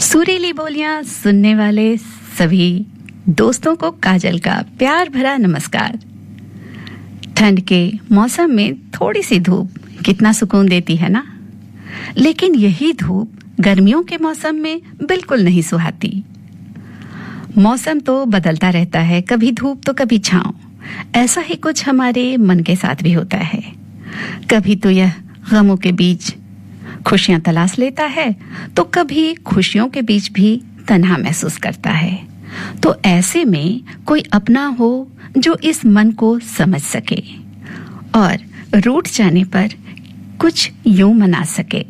सुरीली बोलियां सुनने वाले सभी दोस्तों को काजल का प्यार भरा नमस्कार। ठंड के मौसम में थोड़ी सी धूप कितना सुकून देती है ना, लेकिन यही धूप गर्मियों के मौसम में बिल्कुल नहीं सुहाती। मौसम तो बदलता रहता है, कभी धूप तो कभी छांव। ऐसा ही कुछ हमारे मन के साथ भी होता है। कभी तो यह गमों के बीच खुशियां तलाश लेता है, तो कभी खुशियों के बीच भी तन्हा महसूस करता है। तो ऐसे में कोई अपना हो जो इस मन को समझ सके और रूठ जाने पर कुछ यूं मना सके।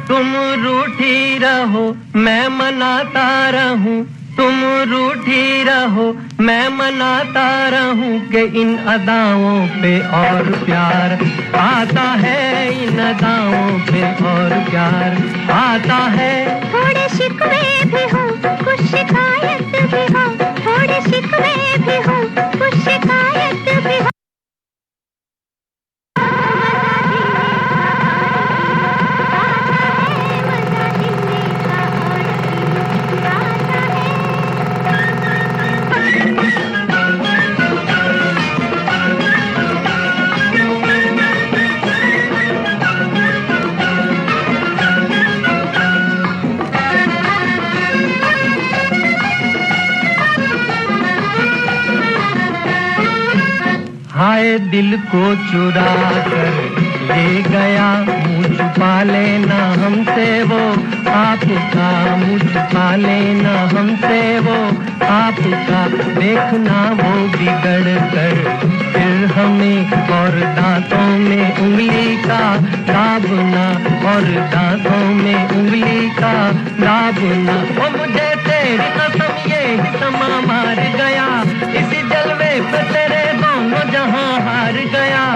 तुम रूठी रहो मैं मनाता रहूं, तुम रूठी रहो मैं मनाता रहूं कि इन अदाओं पे और प्यार आता है, इन अदाओं पे और प्यार आता है। थोड़े शिकवे भी हो कुछ शिकायत भी हो, थोड़े शिकवे भी हो कुछ शिकायत भी हो। हाय दिल को चुरा कर ले गया, मुँह छुपा लेना हमसे वो आपका, मुँह छुपा लेना हमसे वो आपका। देखना वो बिगड़ कर फिर हमें और दांतों में उंगली का दाबना, और दांतों में उंगली का दाबना। वो मुझे तेरी कसम ये ही समा मार गया, इसी जलवे पे तेरे दोनों जहां हार गया।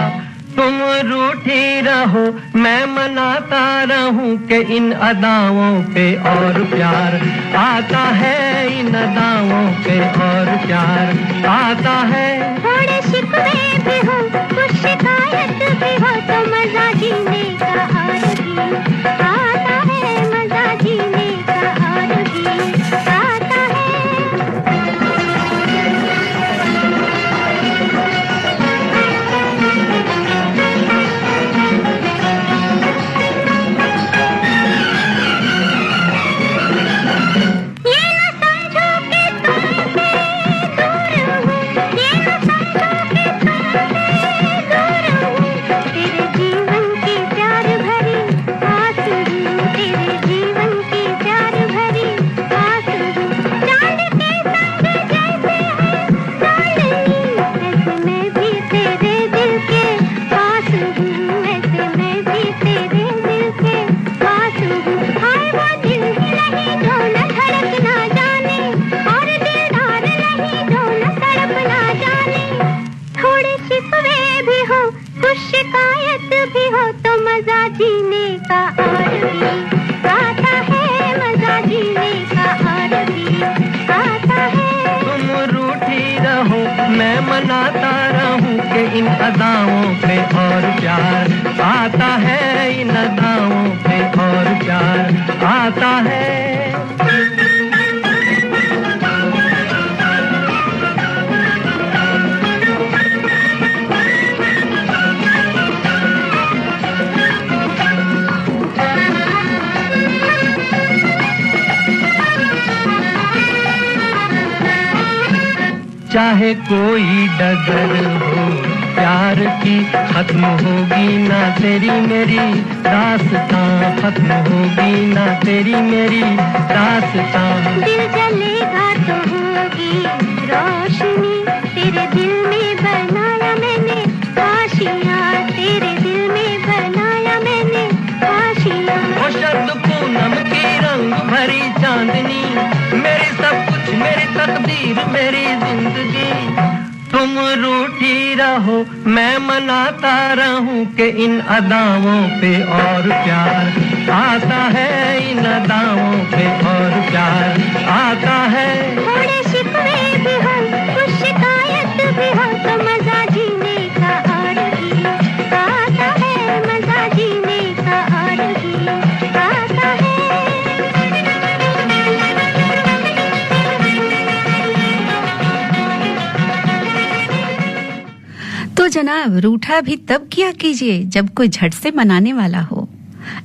तुम रूठी रहो मैं मनाता रहूं कि इन अदाओं पे और प्यार आता है, इन अदाओं पे और प्यार आता है। थोड़े शिकवे भी हो कुछ शिकायत भी हो, तो मजा जीने का और भी आता है, मजा जीने का और भी आता है। शिकायत भी हो तो मजा जीने का और भी आता है, मजा जीने का और भी आता है। तुम रूठी रहो मैं मनाता रहूं कि इन अदाओं पे और प्यार आता है, इन अदाओं पे और प्यार आता है। चाहे कोई डगर हो प्यार की, खत्म होगी ना तेरी मेरी दास्तां, खत्म होगी ना तेरी मेरी दास्तां। दिल जलेगा तो होगी रोशनी, तेरे दिल में बनाया मैंने आशियाँ, तेरे दिल में बनाया मैंने आशियाँ। वो शरद पूनम की रंग भरी चांदनी, मेरी सब कुछ मेरी तकदीर मेरी जिंदगी। तुम रूठी रहो मैं मनाता रहूं कि इन अदाओं पे और प्यार आता है, इन अदाओं पे और प्यार आता है। थोड़े शिकवे भी हो कुछ शिकायत भी हो तो मजा जीने का और भी आता है, मजा जीने का और भी आता है। तो जनाब, रूठा भी तब किया कीजिए जब कोई झट से मनाने वाला हो।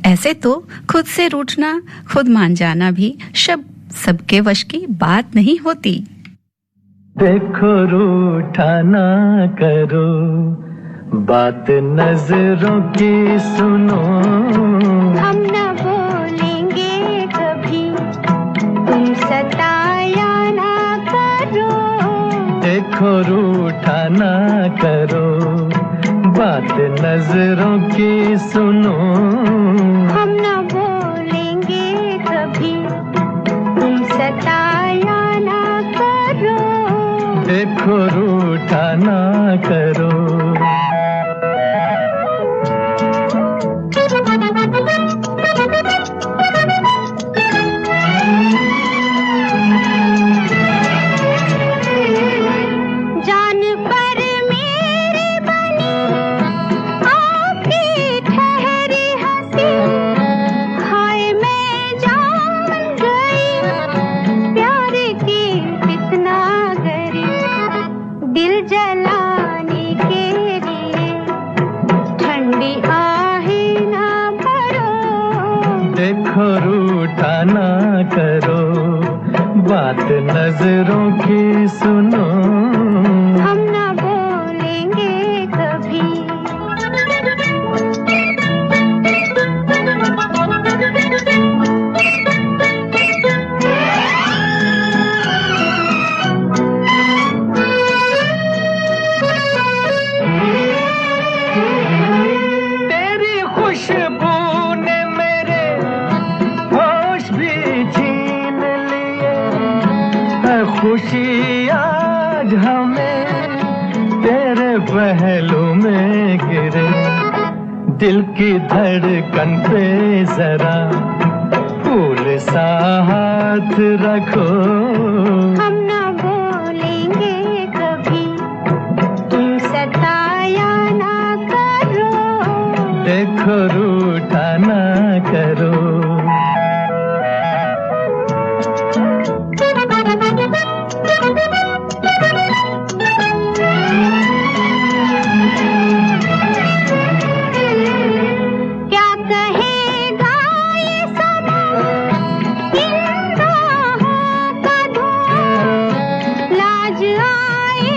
ऐसे तो खुद से रूठना, खुद मान जाना भी सबके वश की बात नहीं होती। देखो रूठा ना करो, बात नजरों की सुनो। हम न बोलेंगे कभी, तुम सताया ना करो। देखो रूठा ना करो, बात नजरों की सुनो। हम न बोलेंगे कभी, तुम सताया ना करो। देखो रूठा ना करो। जान पर मेरी बनी आपकी ठहरी हंसी, हाय मैं जान गई प्यार की कितना गरी। दिल जलाने के लिए ठंडी आहें ना भरो। देखो रूठा ना करो, बात नजरों की सुनो। हम न बोलेंगे कभी। तेरी खुशबू ने मेरे होश भी छीन लिए। है खुशी आज हमें तेरे पहलू में गिरे। दिल की धड़कन पे जरा फूल सा हाथ रखो। हम न बोलेंगे कभी, तुम सताया ना करो। देखो रूठा ना करो। क्या कहेगा ये समा, इन राहों का धुआं। लाज आए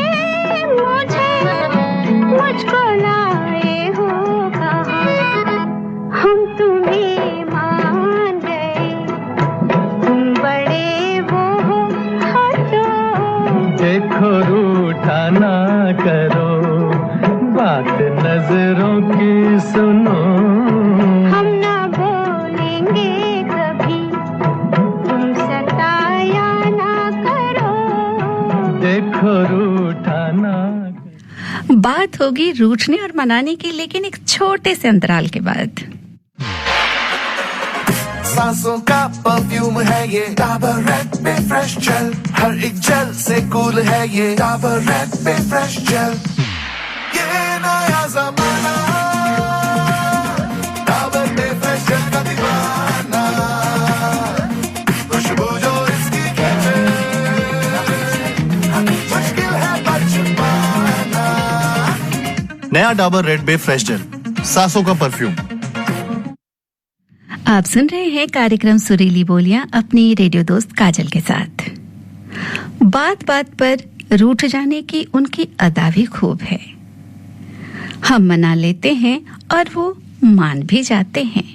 मुझे, मुझको लाए हो कहाँ। हम तुम्हें मान गए, तुम बड़े वो हो हटो। देखो रूठा ना करो, बात नजरों की सुनो। हम न बोलेंगे कभी, तुम सताया ना करो। देखो रूठा ना करो। बात होगी रूठने और मनाने की, लेकिन एक छोटे से अंतराल के बाद। सांसों का परफ्यूम है ये डाबर रेड पे फ्रेश जेल। हर एक जेल से कूल है ये डाबर रेड पे फ्रेश जेल। ये नया जमाना, डाबर पे फ्रेश जेल का दीवाना। खुशबू जो इसकी खींचे, मुश्किल है बच पाना। नया डाबर रेड बे फ्रेश जेल, सांसों का परफ्यूम। आप सुन रहे हैं कार्यक्रम सुरीली बोलियां अपनी रेडियो दोस्त काजल के साथ। बात बात पर रूठ जाने की उनकी अदा भी खूब है। हम मना लेते हैं और वो मान भी जाते हैं।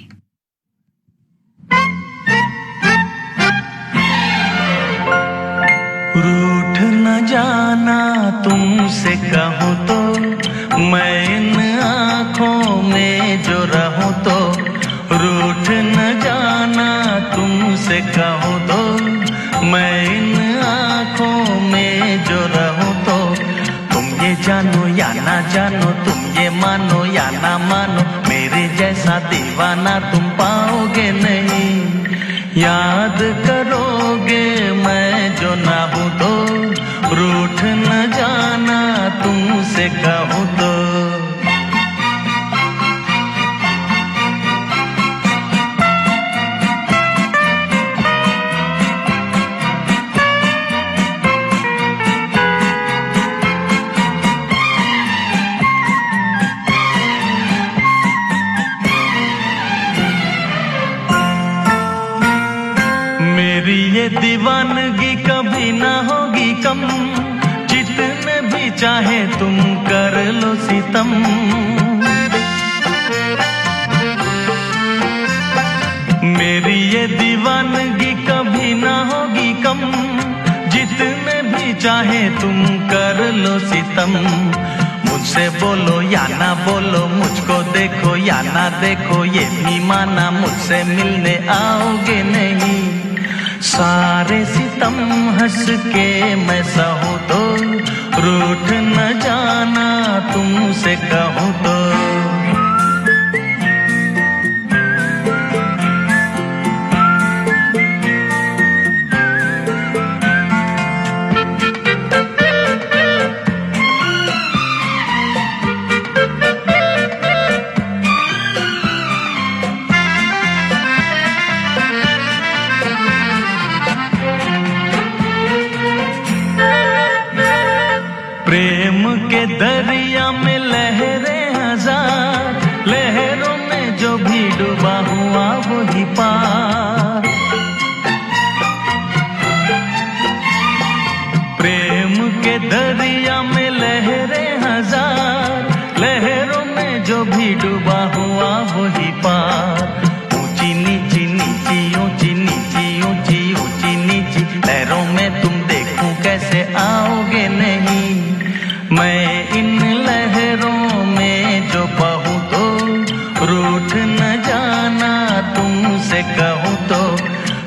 रूठ न जाना तुमसे कहूँ तो, मैं इन आँखों में जो रहूँ तो। रूठ न जाना तुमसे कहूँ तो, मैं इन आँखों में जो रहूँ तो। तुम ये जानो या ना जानो, तुम ये मानो या ना मानो, मेरे जैसा दीवाना तुम पाओगे नहीं। याद करो मेरी ये दीवानगी कभी ना होगी कम, जितने भी चाहे तुम कर लो सितम। मेरी ये दीवानगी कभी ना होगी कम, जितने भी चाहे तुम कर लो सितम। मुझसे बोलो या ना बोलो, मुझको देखो या ना देखो, ये भी माना मुझसे मिलने आओगे नहीं। सारे सितम हंस के मैं सहूं तो, रूठ न जाना तुमसे कहूं तो। प्रेम के दरिया में लहरें हजार, लहरों में जो भी डूबा हुआ वही पार। प्रेम के दरिया में लहरें हजार, लहरों में जो भी डूबा हुआ वही पार। ऊंची नीची नीची ऊंची नीची ऊंची ऊंची नीची लहरों में तुम देखूं कैसे आओगे नहीं। मैं इन लहरों में जो बहूं तो, रूठ न जाना तुमसे कहूं तो।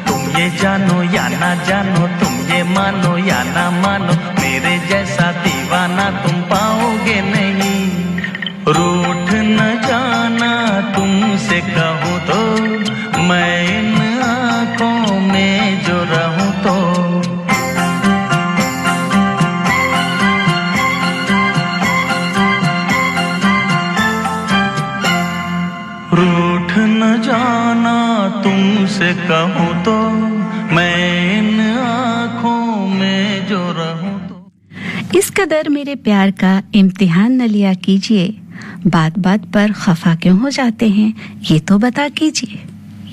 तुम ये जानो या ना जानो, तुम ये मानो या ना मानो, मेरे जैसा दीवाना तुम पाओगे नहीं। रूठ न जाना तुमसे कहूं तो, मैं इन आँखों में जो रहूं तो। रूठ न जाना तुमसे कहूं तो, मैं इन आँखों में जो रहूं तो। इस कदर मेरे प्यार का इम्तिहान न लिया कीजिए, बात बात पर खफा क्यों हो जाते हैं, ये तो बता कीजिए,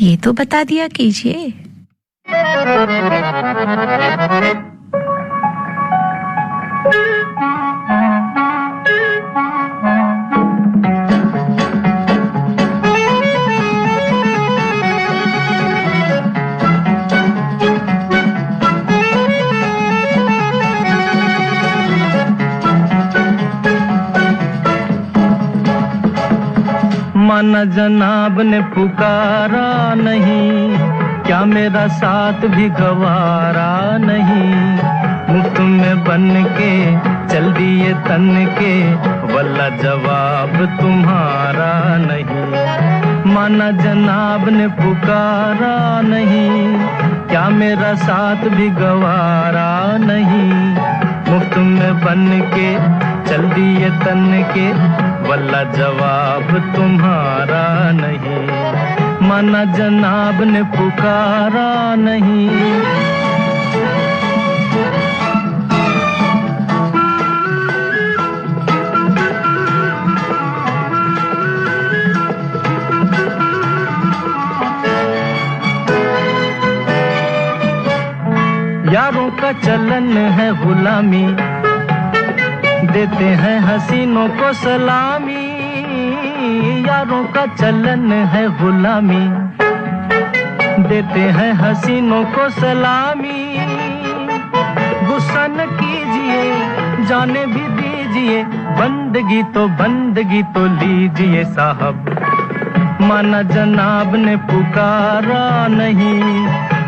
ये तो बता दिया कीजिए। माना जनाब ने पुकारा नहीं, क्या मेरा साथ भी गवारा नहीं। मुफ्त में बन के चल दिए तन के, वल्ला जवाब तुम्हारा नहीं। माना जनाब ने पुकारा नहीं, क्या मेरा साथ भी गवारा नहीं। मुफ्त में बन के चल दिए तन के, वल्ला जवाब तुम्हारा नहीं। माना जनाब ने पुकारा नहीं। यारों का चलन है गुलामी, देते हैं हसीनों को सलामी। यारों का चलन है गुलामी, देते हैं हसीनों को सलामी। गुस्सा न कीजिए, जाने भी दीजिए, बंदगी तो लीजिए साहब। माना जनाब ने पुकारा नहीं,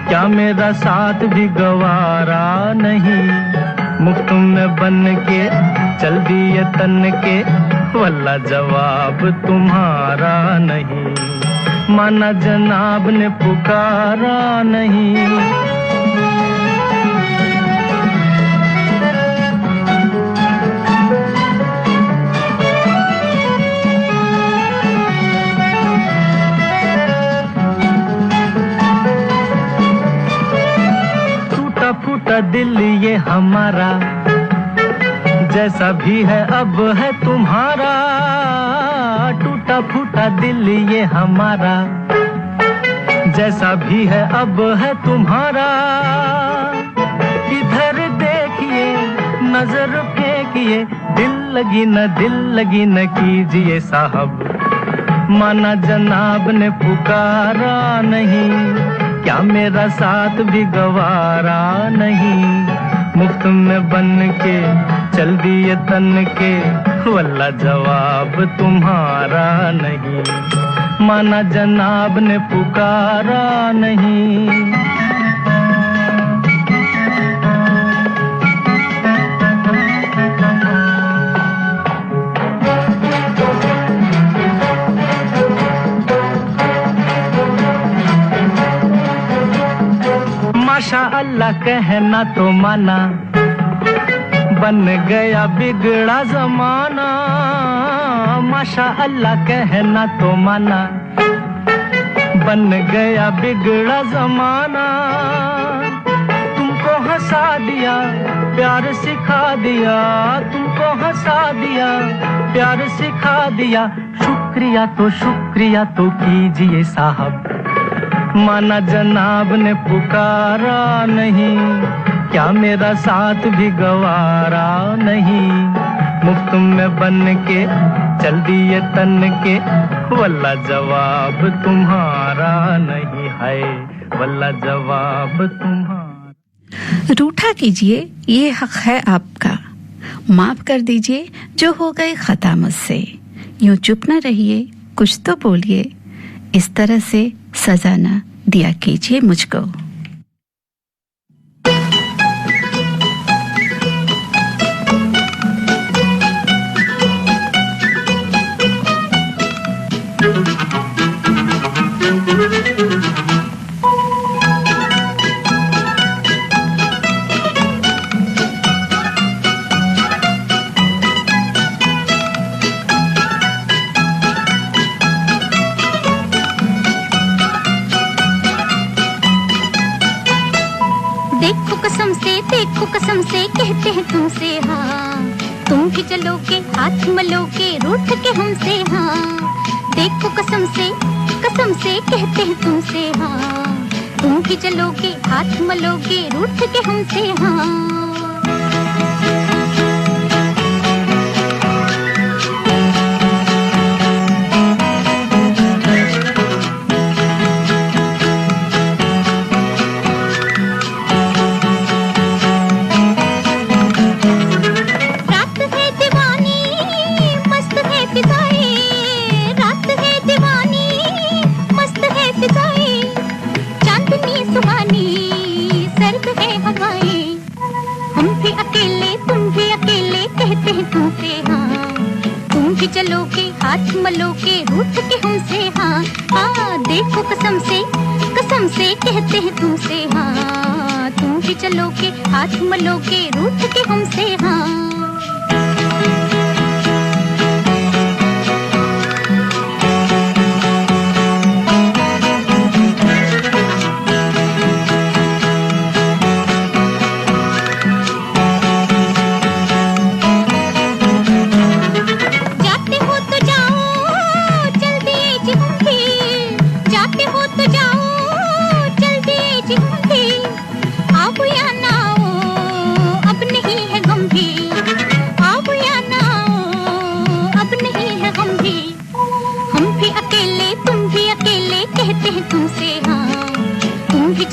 क्या मेरा साथ भी गवारा नहीं। मुफ्त में बन के चल दिए तन के, वल्ला जवाब तुम्हारा नहीं। माना जनाब ने पुकारा नहीं। टूटा फूटा दिल ये हमारा, जैसा भी है अब है तुम्हारा। टूटा फूटा दिल ये हमारा, जैसा भी है अब है तुम्हारा। इधर देखिए नजर फेंकिए, दिल लगी न कीजिए साहब। माना जनाब ने पुकारा नहीं, क्या मेरा साथ भी गवारा नहीं। मुफ्त में बन के चल दिए तन के, वल्ला जवाब तुम्हारा नहीं। माना जनाब ने पुकारा नहीं। माशा अल्लाह कहना तो माना, बन गया बिगड़ा जमाना। माशा अल्लाह कहना तो माना, बन गया बिगड़ा जमाना। तुमको हंसा दिया प्यार सिखा दिया, तुमको हंसा दिया प्यार सिखा दिया। शुक्रिया तो कीजिए साहब। माना जनाब ने पुकारा नहीं, क्या मेरा साथ भी गवारा नहीं। मुफ्त में बन के चल दिए तन के, वल्ला जवाब तुम्हारा नहीं है, वल्ला जवाब तुम्हारा। रूठा कीजिए, ये हक है आपका। माफ कर दीजिए जो हो गए खता मुझसे। यूं चुप न रहिए, कुछ तो बोलिए। इस तरह से सजा न दिया कीजिए मुझको। देखो कसम से कहते हैं तुमसे हाँ, तुम भी चलोगे हाथ मलोगे रूठ के हमसे हाँ। देखो कसम से कहते हैं तुमसे हाँ, तुम भी चलोगे हाथ मलोगे रूठ के हमसे हाँ। चलोगे हाथ मलोगे रूठ के हमसे हाँ। हाँ देखो कसम से कहते हैं तुमसे हाँ, तुम भी चलोगे हाथ मलोगे रूठ के हमसे हाँ।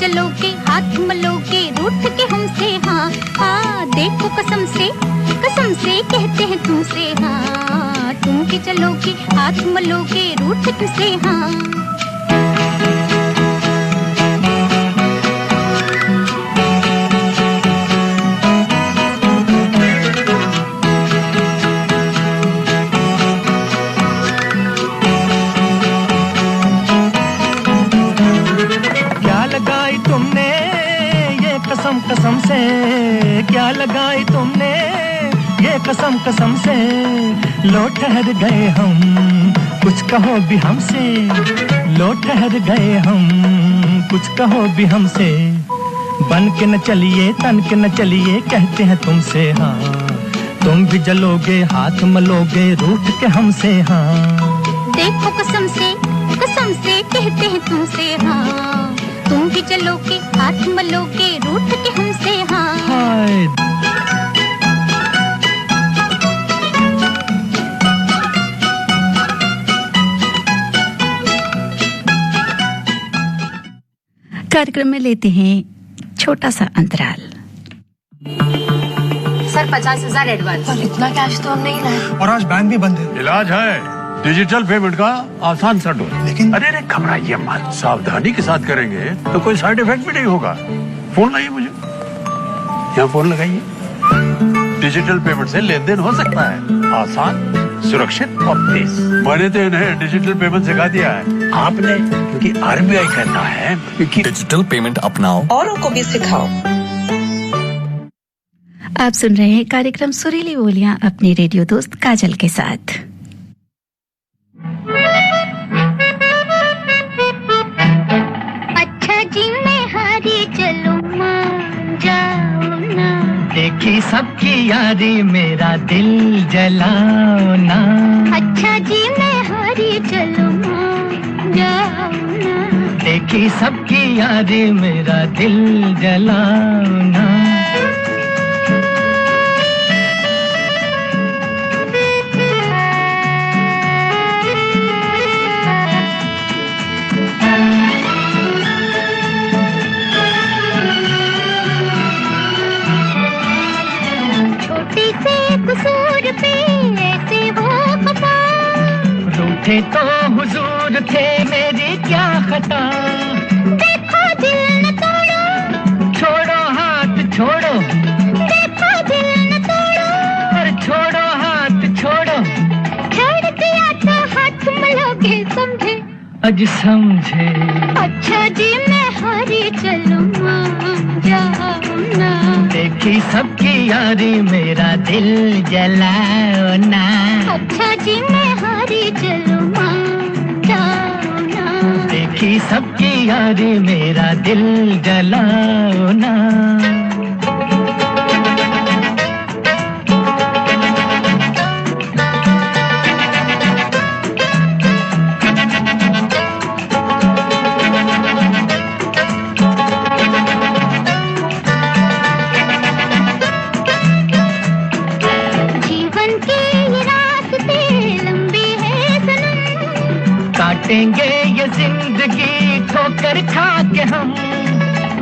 चलोगे हाथ मलोगे रूठ के हमसे हाँ। हाँ देखो कसम से कहते हैं तुमसे हाँ, तुम भी चलोगे हाथ मलोगे रूठ के हमसे हाँ। कसम से क्या लगाई तुमने ये कसम से। लो ठहर गए हम कुछ कहो भी हमसे, लो ठहर गए हम कुछ कहो भी हमसे। बन के न चलिए तन के न चलिए कहते हैं तुमसे हाँ, तुम भी जलोगे हाथ मलोगे रूठ के हमसे हाँ। देखो कसम से मौसम से कहते हैं तुमसे हाँ, तुम भी चलोगे हाथ मलोगे रूठ के हमसे हाँ। हाय कार्यक्रम में लेते हैं छोटा सा अंतराल। Sir 50,000 advance. पर इतना कैश तो हम नहीं लाए। और आज बैंक भी बंद है। इलाज है डिजिटल पेमेंट का आसान सा टूल। लेकिन अरे घबराइए मत, सावधानी के साथ करेंगे तो कोई साइड इफेक्ट भी नहीं होगा। फोन लाइए मुझे, यहाँ फोन लगाइए। डिजिटल पेमेंट से लेन देन हो सकता है आसान, सुरक्षित और तेज। मैंने तो इन्हें डिजिटल पेमेंट सिखा दिया है आपने, क्योंकि आरबीआई कहता है कि डिजिटल पेमेंट अपनाओ, औरों को भी सिखाओ। आप सुन रहे हैं कार्यक्रम सुरीली बोलियां अपने रेडियो दोस्त काजल के साथ। अच्छा जी मैं हारी चलो मान जाओ ना, देखी सबकी यारी मेरा दिल जलाओ ना। अच्छा जी मैं हारी चलो मान जाओ ना, देखी सबकी यारी मेरा दिल जलाओ ना। छोटी से कसूर पे ऐसे वो खफा, रूठे तो हुजूर थे मेरी क्या खता। देखो दिल न तोड़ो, छोड़ो हाथ छोड़ो, देखो दिल न तोड़ो, पर छोड़ो हाथ छोड़ो। छोड़ दिया तो हाथ मलोगे समझे, अज समझे। अच्छा जी मैं हारी चलो मान जाओ ना, देखी सबकी यारी मेरा दिल जलाओ ना। अच्छा जी मैं हारी चलो मान जाओ ना, देखी सबकी यारी मेरा दिल जलाओ ना। जीवन के ये रास्ते लंबे हैं सनम, काटेंगे ये जिंदगी ठोकर खा के हम।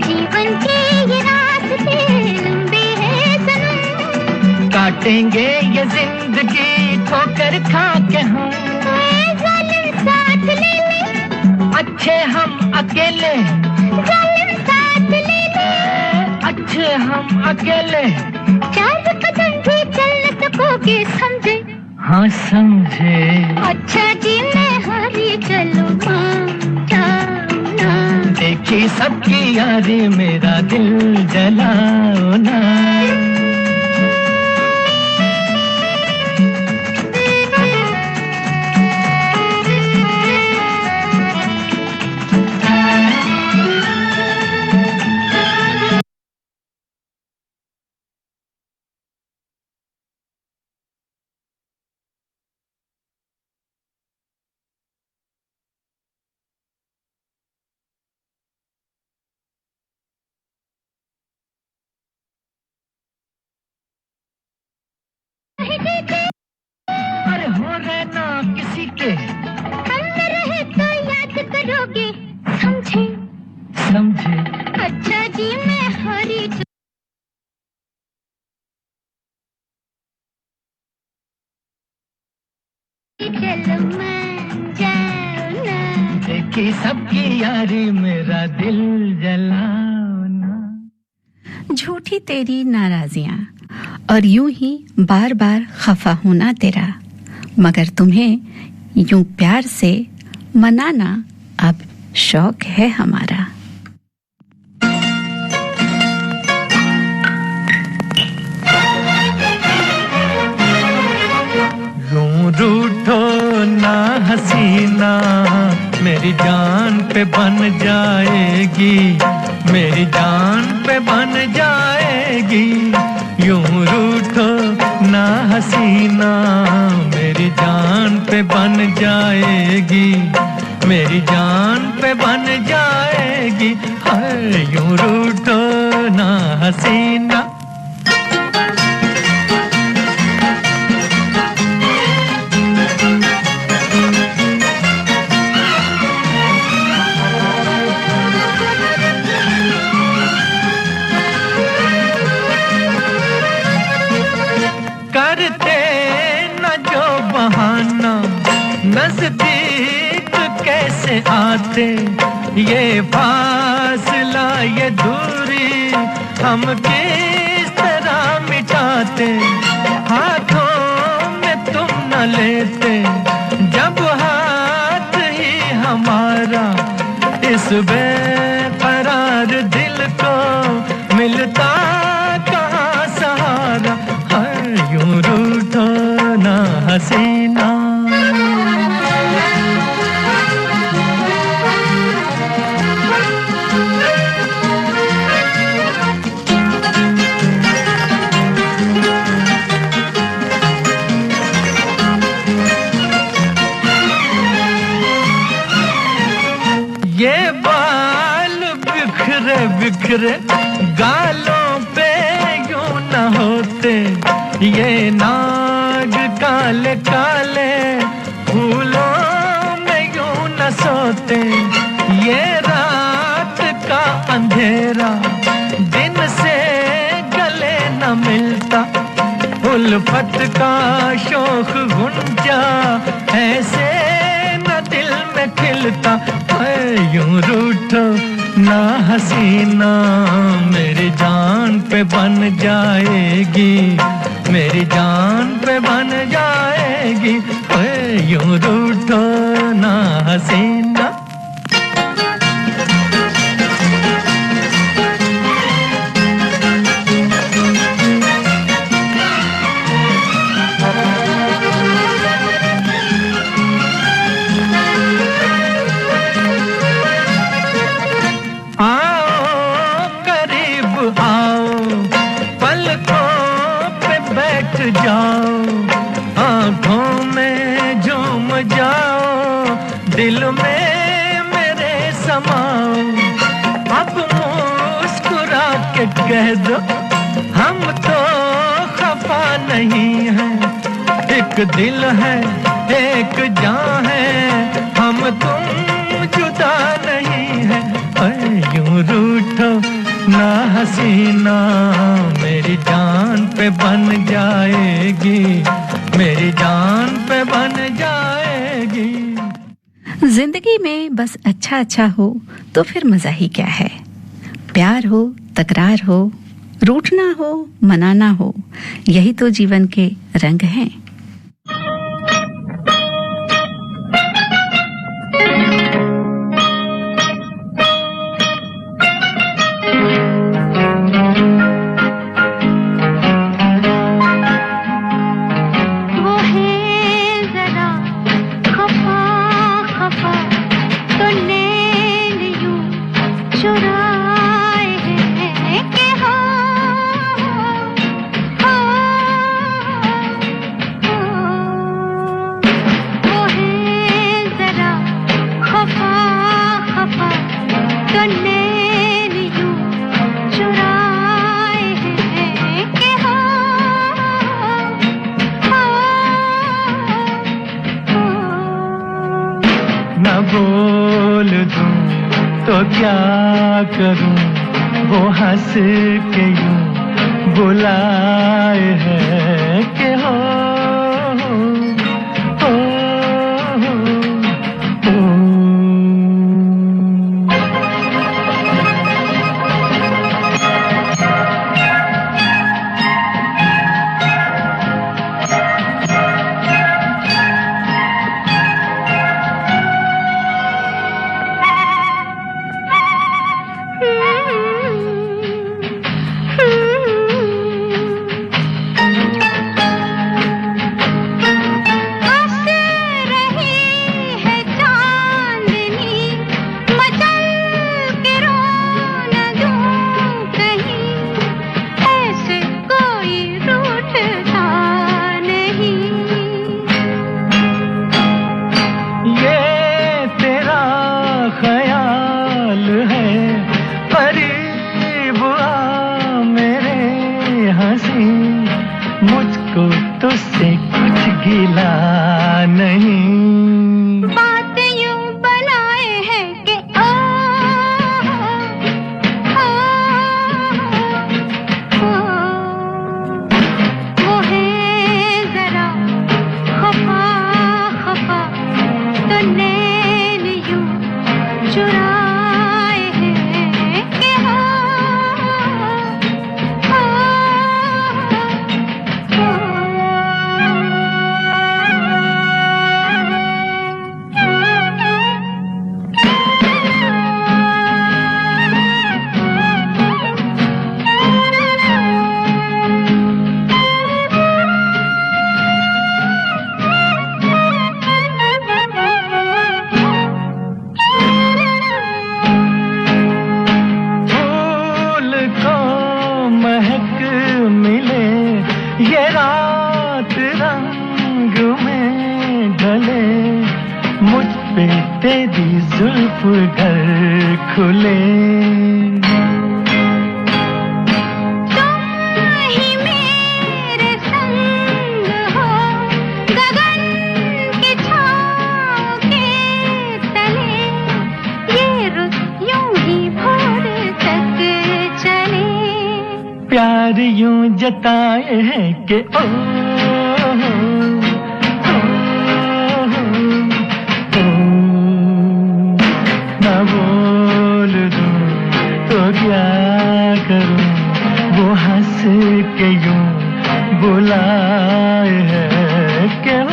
जीवन के ये रास्ते लंबे हैं सनम, काटेंगे ये जिंदगी ठोकर खा के हम। जालिम साथ ले ले, अच्छे हम अकेले, जालिम साथ ले ले, अच्छे हम अकेले। चार कदम भी चल न सकोगे समझे, हाँ समझे। अच्छा जी मैं हारी चलो मान जाओ ना, देखी सबकी यारी मेरा दिल जलाओ ना। अरे हो रहना किसी के, हम न रहे तो याद करोगे समझे, समझे। अच्छा जी मैं हारी चलो मान जाओ ना, देखी सबकी यारी मेरा दिल जलाओ ना। झूठी तेरी नाराजियां और यूं ही बार बार खफा होना तेरा, मगर तुम्हें यूं प्यार से मनाना अब शौक है हमारा। यूं रूठो ना हसीना, मेरी जान पे बन जाएगी, मेरी जान पे बन जाएगी। यूं रूठो ना हसीना, मेरी जान पे बन जाएगी। मेरी जान पे बन जाएगी हाय यूं रूठो ना हसीना करते न जो बहाना नजदीक कैसे आते ये फासला ये दूरी हम किस तरह मिटाते हाथों में तुम न लेते जब हाथ ही हमारा इस बेकरार दिल को मिलता कहाँ सहारा हाय यूं रूठो ना हसीना ये बाल बिखरे बिखरे गालों पे यूं न होते ये नाग काले काले फूलों में यूं न सोते ये रात का अंधेरा दिन से गले न मिलता उल्फत का शोख गुंजा ऐसे न दिल में खिलता यूं रूठो ना हसीना मेरी जान पे बन जाएगी मेरी जान पे बन जाएगी यूं रूठो ना हसीना जाओ आँखों में झूम जाओ दिल में मेरे समाओ अब मुस्कुरा के कह दो हम तो खफा नहीं हैं एक दिल है एक जान है हम तुम जुदा नहीं है यूं रूठो ना हसीना मेरी जान पे बन जाएगी मेरी जान पे बन जाएगी जिंदगी में बस अच्छा अच्छा हो तो फिर मजा ही क्या है प्यार हो तकरार हो रूठना हो मनाना हो यही तो जीवन के रंग हैं बोल दूं तो क्या करूं वो हंस के यूं बुलाए है कि हो तेरी जुल्फ घर खुले। प्यार यूं जताए हैं कि ओ, ना बोल दूं तो क्या करूं, वो हंस के यूं बुलाए हैं कि ओ,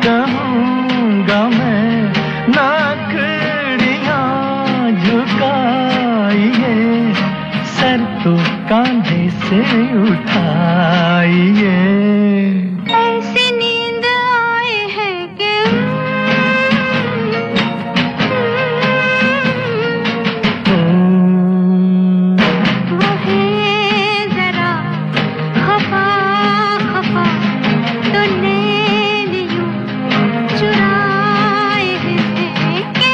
कहूँगा मैं, नाखड़ियाँ झुकाइए, सर तो कांधे से उठाइए। ऐसी नींद आए है कि वो है जरा खफा खफा, तो नैन यूं चुराए हैं कि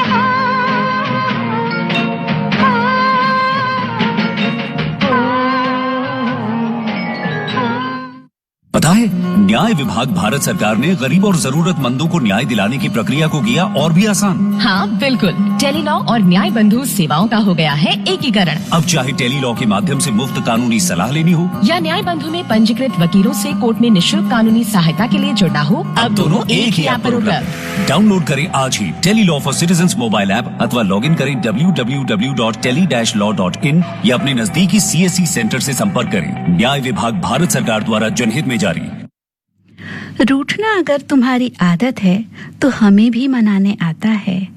पता है, न्याय विभाग भारत सरकार ने गरीब और जरूरतमंदों को न्याय दिलाने की प्रक्रिया को किया और भी आसान। हाँ बिल्कुल, टेलीलॉ और न्याय बंधु सेवाओं का हो गया है एकीकरण। अब चाहे टेलीलॉ के माध्यम से मुफ्त कानूनी सलाह लेनी हो या न्याय बंधु में पंजीकृत वकीलों से कोर्ट में निःशुल्क कानूनी सहायता के लिए जुड़ना हो, अब दोनों एक ही ऐप पर उपलब्ध। डाउनलोड करें आज ही Tele Law for citizens mobile app अथवा लॉग इन करें www.tele-law.in या अपने नजदीकी CSC सेंटर से संपर्क करें। न्याय विभाग भारत सरकार द्वारा जनहित में जारी। रूठना अगर तुम्हारी आदत है तो हमें भी मनाने आता है,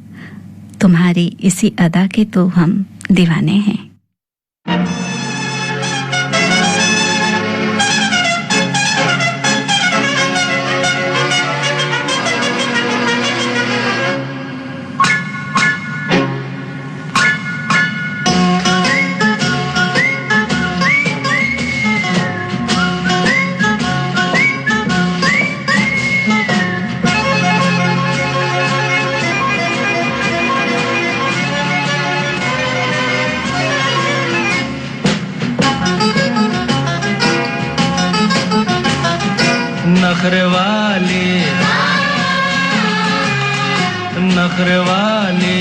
तुम्हारी इसी अदा के तो हम दीवाने हैं। नखरवाले नखरवाले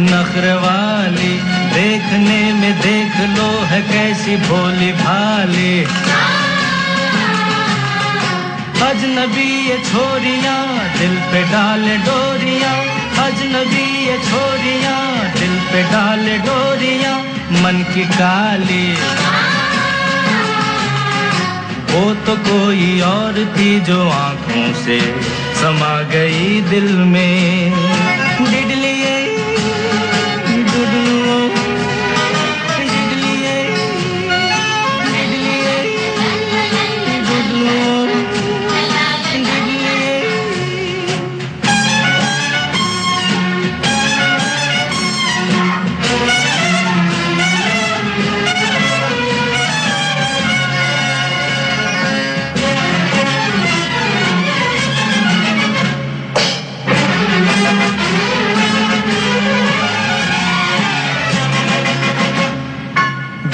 नखरवाले, देखने में देख लो है कैसी भोली भाली। अजनबी ये छोरियां दिल पे डाले डोरियां, अजनबी ये छोरियां दिल पे डाले डोरियां, मन की काली। वो तो कोई और थी जो आंखों से समा गई दिल में। डिडलिए डुडलुओ, डिडलिए डिडलिए डुडलुओ, डिडलिए।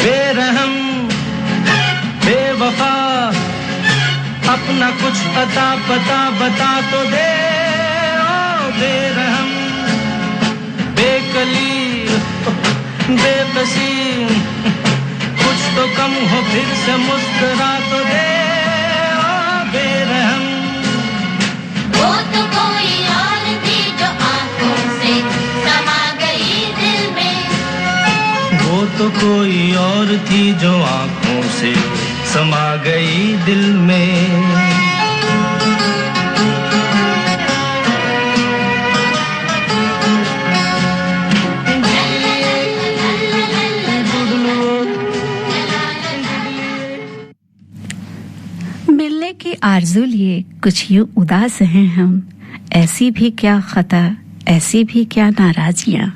बेरहम बेवफा अपना कुछ अता पता बता तो दे। ओ बेरहम बेकली बेबसी, कुछ तो कम हो फिर से मुस्कुरा तो दे ओ बेरहम। वो तो कोई और थी जो आंखों से समा गई दिल में। वो तो कोई और थी जो आंखों से समा गई दिल में। मिलने की आरज़ू लिए कुछ यूं उदास हैं हम, ऐसी भी क्या खता, ऐसी भी क्या नाराजियां।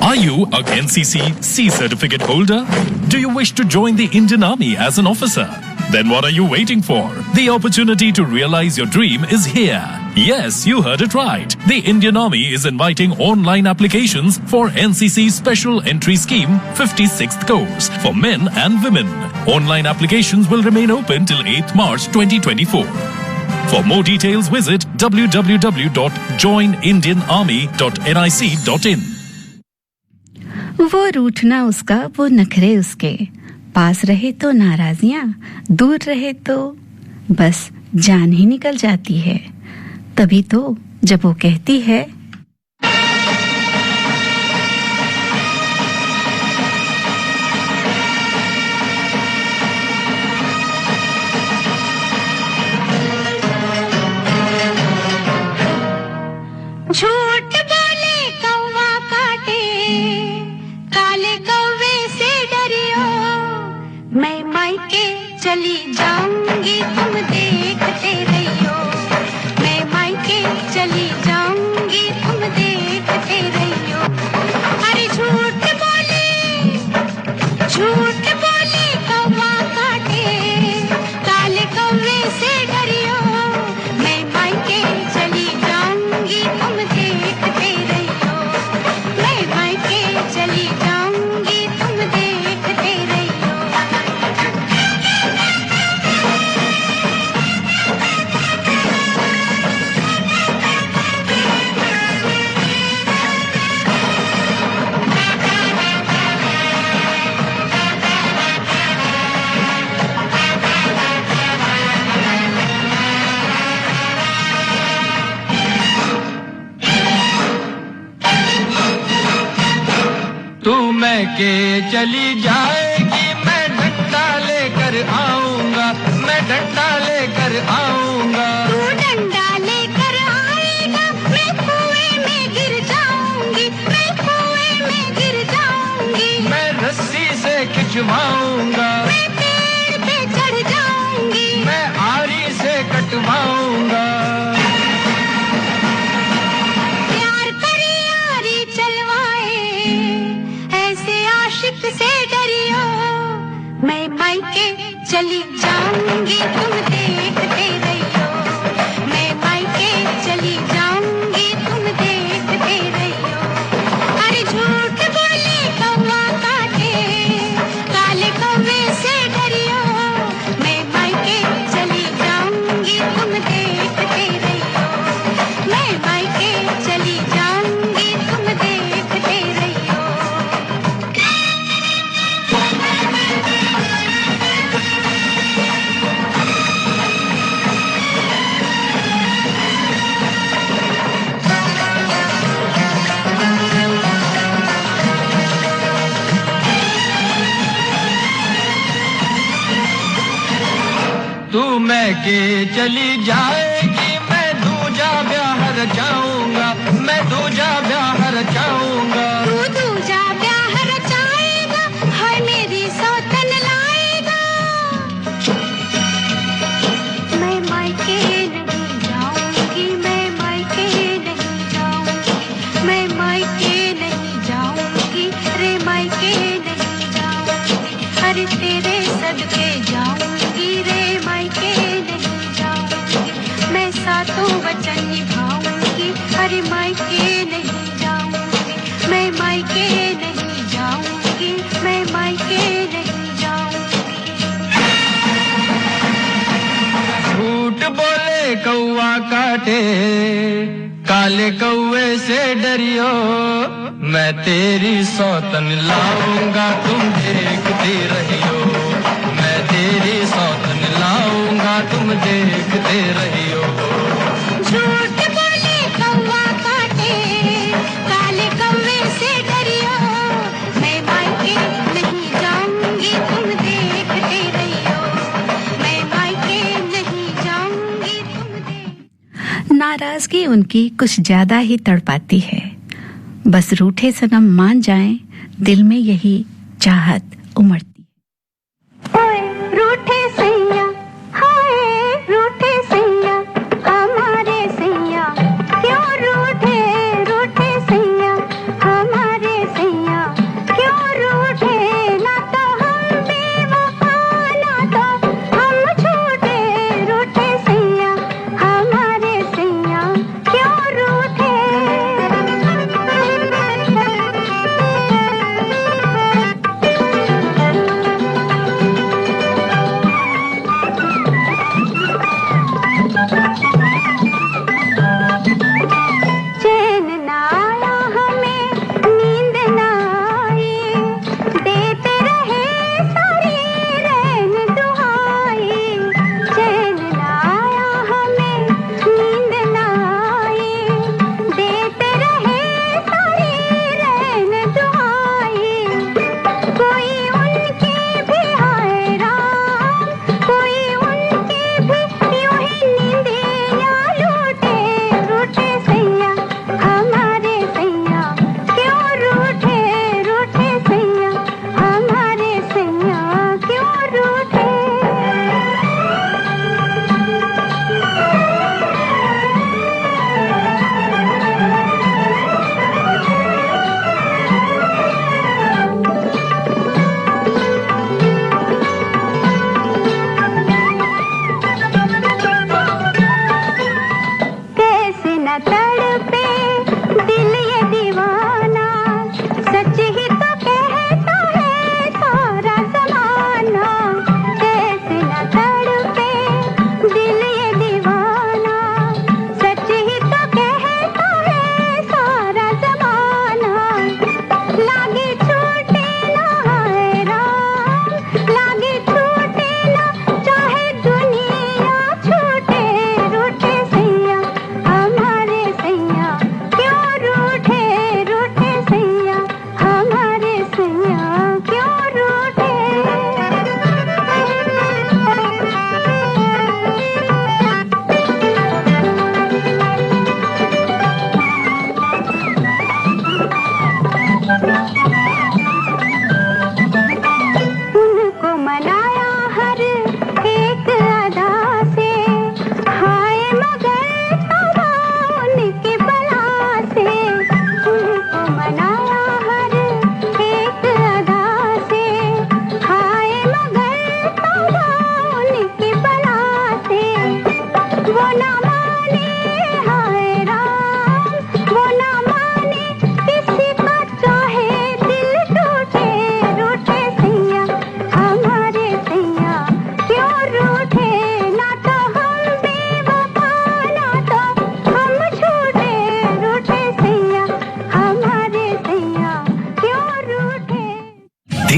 Are you a NCC C certificate holder? Do you wish to join the Indian Army as an officer? Then what are you waiting for? The opportunity to realize your dream is here. Yes, you heard it right. The Indian Army is inviting online applications for NCC Special Entry Scheme 56th course for men and women. Online applications will remain open till 8th March 2024. For more details, visit www.joinindianarmy.nic.in. वो रूठना उसका, वो नखरे उसके, पास रहे तो नाराजियां, दूर रहे तो बस जान ही निकल जाती है। तभी तो जब वो कहती है, झूठ बोले कौवा काटे, काले कौवे से डरियो, मैं मायके चली जाऊंगी तुम देखते रहियो मैं मायके चली जाऊंगी तुम देखते रहियो अरे झूठ बोले कौवा काटे काले कौवे से डरियो मैं मायके चली जाऊंगी तुम देखते रहियो मैं मायके चली जाऊंगी तुम देखते रहियो तू मैं के चली जाएगी मैं डंडा लेकर आऊंगा मैं डंडा लेकर आऊंगा तू डंडा लेकर आएगा मैं कुएं में गिर जाऊंगी मैं कुएं में गिर जाऊंगी मैं रस्सी से खिंचवाऊंगा मैं पेड़ पे चढ़ जाऊंगी मैं आरी से कटवाऊंगा प्यार करे आरी चलवाए ऐसे आशिक से डरियो मैं मायके चली जाऊंगी तुम देखते रहियो मैं मायके चली जाऊंगी तुम देखते रहियो अरे झूठ बोले कौवा काटे काले कौवे से डरियो मैं मायके चली जाऊंगी तुम देखते रहियो मैं मायके चली जाऊंगी तुम देखते रहियो तू मैं के चली जाएगी मैं दूजा ब्याह रचाऊंगा मैं दूजा ब्याह रचाऊंगा तू दूजा ब्याह रचाएगा हाय मेरी सौतन लाएगा मैं मायके नहीं जाऊंगी मैं मायके नहीं जाऊंगी मैं मायके नहीं जाऊंगी रे मायके नहीं जाऊंगी अरे तेरे सदके जाऊंगी रे मायके नहीं जाऊंगी मैं सातों वचन निभाऊंगी अरे मायके नहीं जाऊंगी मैं मायके नहीं जाऊंगी मैं मायके नहीं जाऊंगी झूठ बोले कौवा काटे काले कौवे से डरियो मैं तेरी सौतन लाऊंगा तुम देखते रहियो मैं तेरी सौतन लाऊंगा तुम देखते रहियो झूठ बोले कौवा काटे काले कौवे से डरियो मैं मायके नहीं जाऊंगी तुम देखते रहियो मैं मायके नहीं जाऊंगी तुम नाराजगी उनकी कुछ ज्यादा ही तड़पाती है बस रूठे सनम मान जाएं दिल में यही चाहत उमड़ती ओए रूठे सैया हाय रूठे सैया हमारे सैया क्यों रूठे रूठे सैया हमारे सैया क्यों रूठे ना तो हम बेवफा ना तो हम झूठे रूठे सैया हमारे सैया क्यों रूठे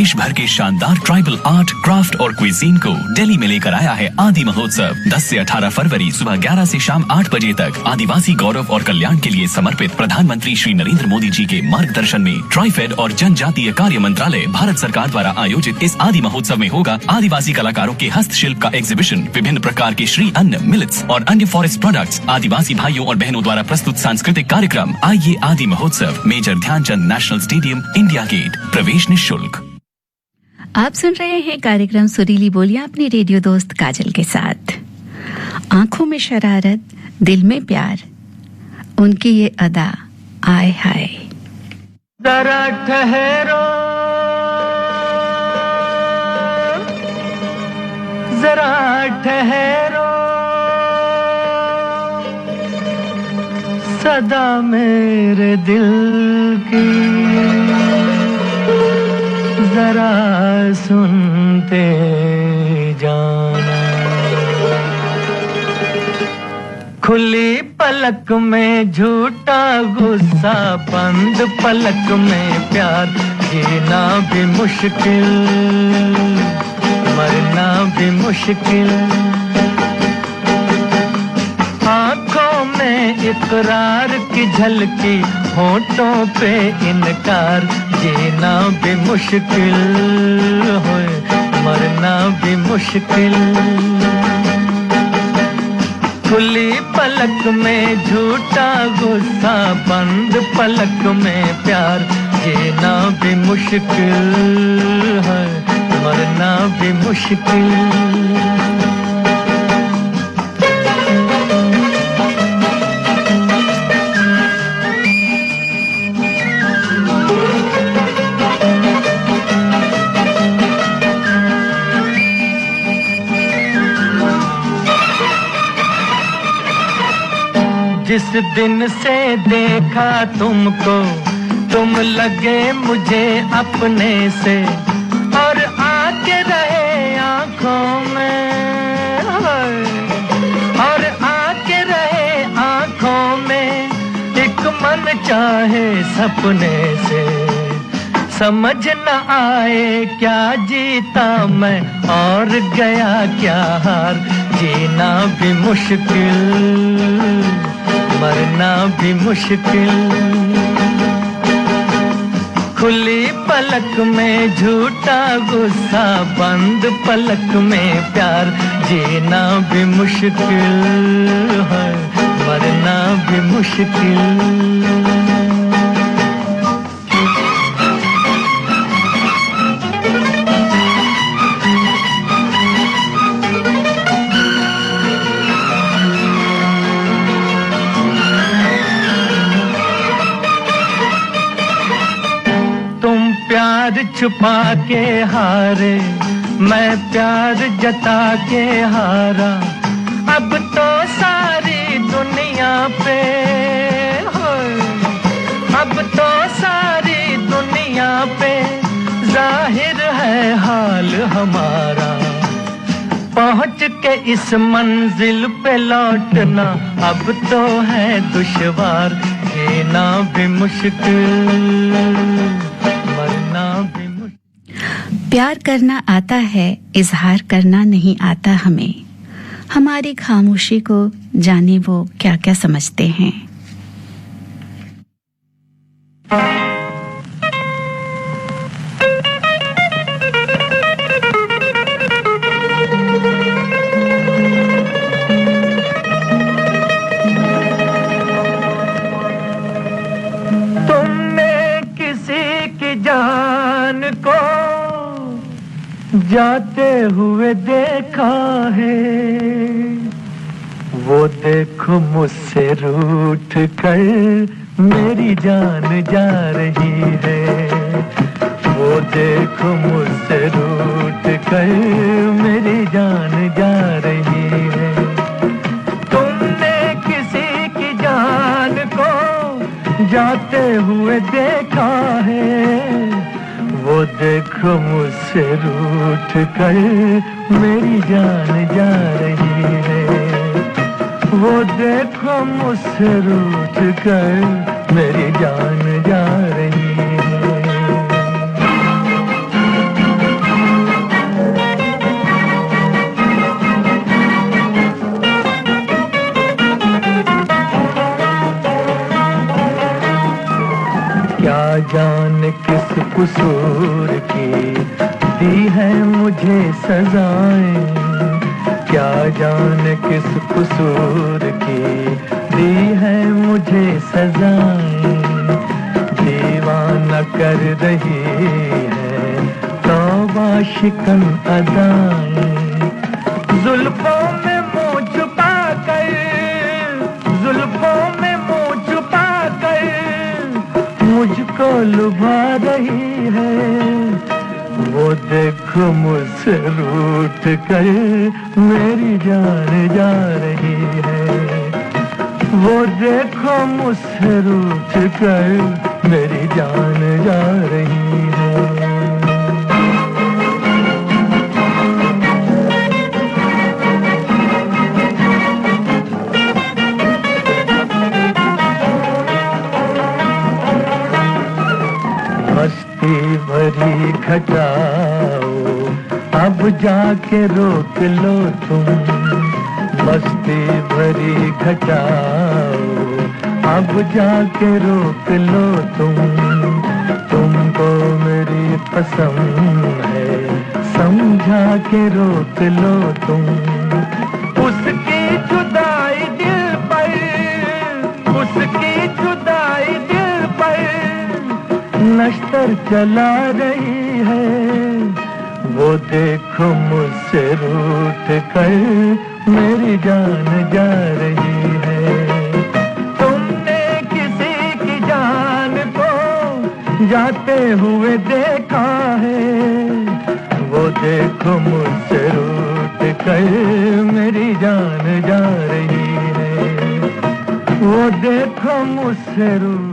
देश भर के शानदार ट्राइबल आर्ट, क्राफ्ट और क्विजीन को दिल्ली में लेकर आया है आदि महोत्सव। 10 से 18 फरवरी सुबह 11 से शाम 8 बजे तक आदिवासी गौरव और कल्याण के लिए समर्पित प्रधानमंत्री श्री नरेंद्र मोदी जी के मार्गदर्शन में ट्राइफेड और जनजातीय कार्य मंत्रालय भारत सरकार द्वारा आयोजित इस आदि महोत्सव में होगा आदिवासी कलाकारों के हस्तशिल्प का एग्जीबिशन, विभिन्न प्रकार के श्री अन्न, मिलेट्स और अन्य फॉरेस्ट प्रोडक्ट्स, आदिवासी भाइयों और बहनों द्वारा प्रस्तुत सांस्कृतिक कार्यक्रम। आइए Aadi Mahotsav, major Dhyanchand national stadium, India gate, प्रवेश निःशुल्क। आप सुन रहे हैं कार्यक्रम सुरीली बोलियां अपनी रेडियो दोस्त काजल के साथ। आंखों में शरारत, दिल में प्यार, उनकी ये अदा, आय हाय। जरा ठहरो, जरा ठहरो, सदा मेरे दिल की जरा सुनते जाना। खुली पलक में झूठा गुस्सा, बंद पलक में प्यार, जीना भी मुश्किल, मरना भी मुश्किल। आँखों में इकरार की झलकी, होठों पे इनकार, जीना भी मुश्किल हो, मरना भी मुश्किल। खुली पलक में झूठा गुस्सा, बंद पलक में प्यार, जीना भी मुश्किल है, मरना भी मुश्किल। जिस दिन से देखा तुमको, तुम लगे मुझे अपने से, और आके रहे आँखों में, और आके रहे आँखों में, एक मन चाहे सपने से। समझ न आए क्या जीता मैं और गया क्या हार, जीना भी मुश्किल, मरना भी मुश्किल। खुली पलक में झूठा गुस्सा, बंद पलक में प्यार, जीना भी मुश्किल है, मरना भी मुश्किल। छुपा के हारे, मैं प्यार जता के हारा, अब तो सारी दुनिया पे, अब तो सारी दुनिया पे जाहिर है हाल हमारा। पहुंच के इस मंजिल पे लौटना अब तो है दुश्वार, जीना भी मुश्किल, मरना भी। प्यार करना आता है, इजहार करना नहीं आता हमें। हमारी खामोशी को जाने वो क्या क्या समझते हैं। तुमने किसी की जान को जाते हुए देखा है, वो देखो मुझसे रूठ कर मेरी जान जा रही है, वो देखो मुझसे रूठ कर मेरी जान जा रही है। तुमने किसी की जान को जाते हुए देखा है, वो देखो मुझसे रूठ कर मेरी जान जा रही है, वो देखो मुझसे रूठ कर मेरी जान जा रही है। क्या जाने किस कसूर की दी है मुझे सजाएं, क्या जाने किस कसूर की दी है मुझे सजाएं, दीवाना कर रही है तौबा शिकन अदाएं, जुल्फों में मुँह छुपा कर, जुल्फों में मुँह छुपा कर मुझको लुभा रही है, वो देखो मुझसे रूठ कर मेरी जान जा रही है, वो देखो मुझसे रूठ कर मेरी जान जा रही है। मस्ती भरी घटाओ अब जाके रोक लो तुम, मस्ती भरी घटाओ अब जाके रोक लो तुम, तुमको मेरी कसम है समझा के रोक लो तुम, उसकी जुदाई दिल पर, उसकी जुदाई दिल पर नश्तर चला रही है, वो देखो मुझसे रूठ कर मेरी जान जा रही है, तुमने किसी की जान को जाते हुए देखा है, वो देखो मुझसे रूठ कर मेरी जान जा रही है, वो देखो मुझसे रूठ।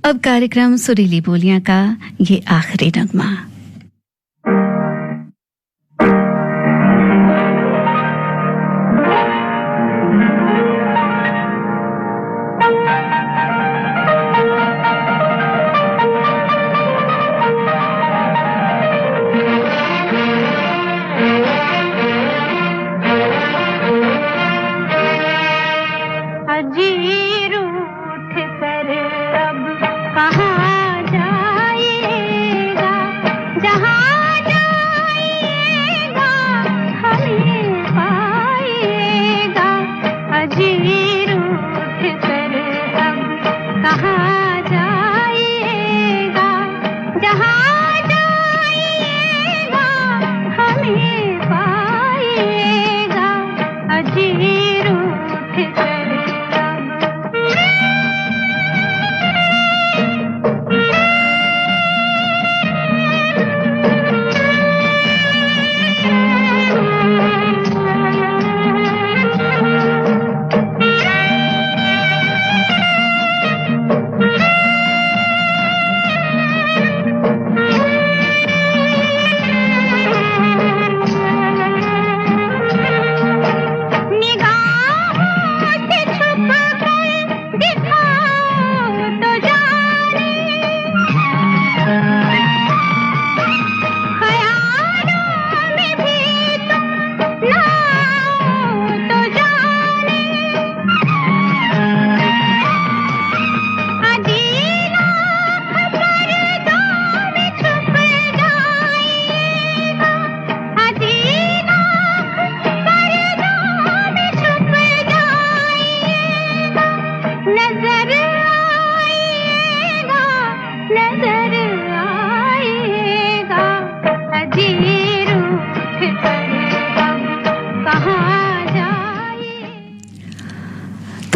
अब कार्यक्रम सुरीली बोलियां का ये आखिरी नगमा।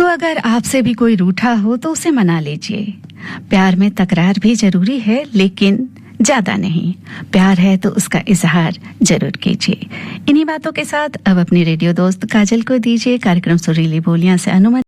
अगर आपसे भी कोई रूठा हो तो उसे मना लीजिए। प्यार में तकरार भी जरूरी है, लेकिन ज्यादा नहीं। प्यार है तो उसका इजहार जरूर कीजिए। इन्हीं बातों के साथ अब अपनी रेडियो दोस्त काजल को दीजिए कार्यक्रम सुरीली बोलियां से अनुमति।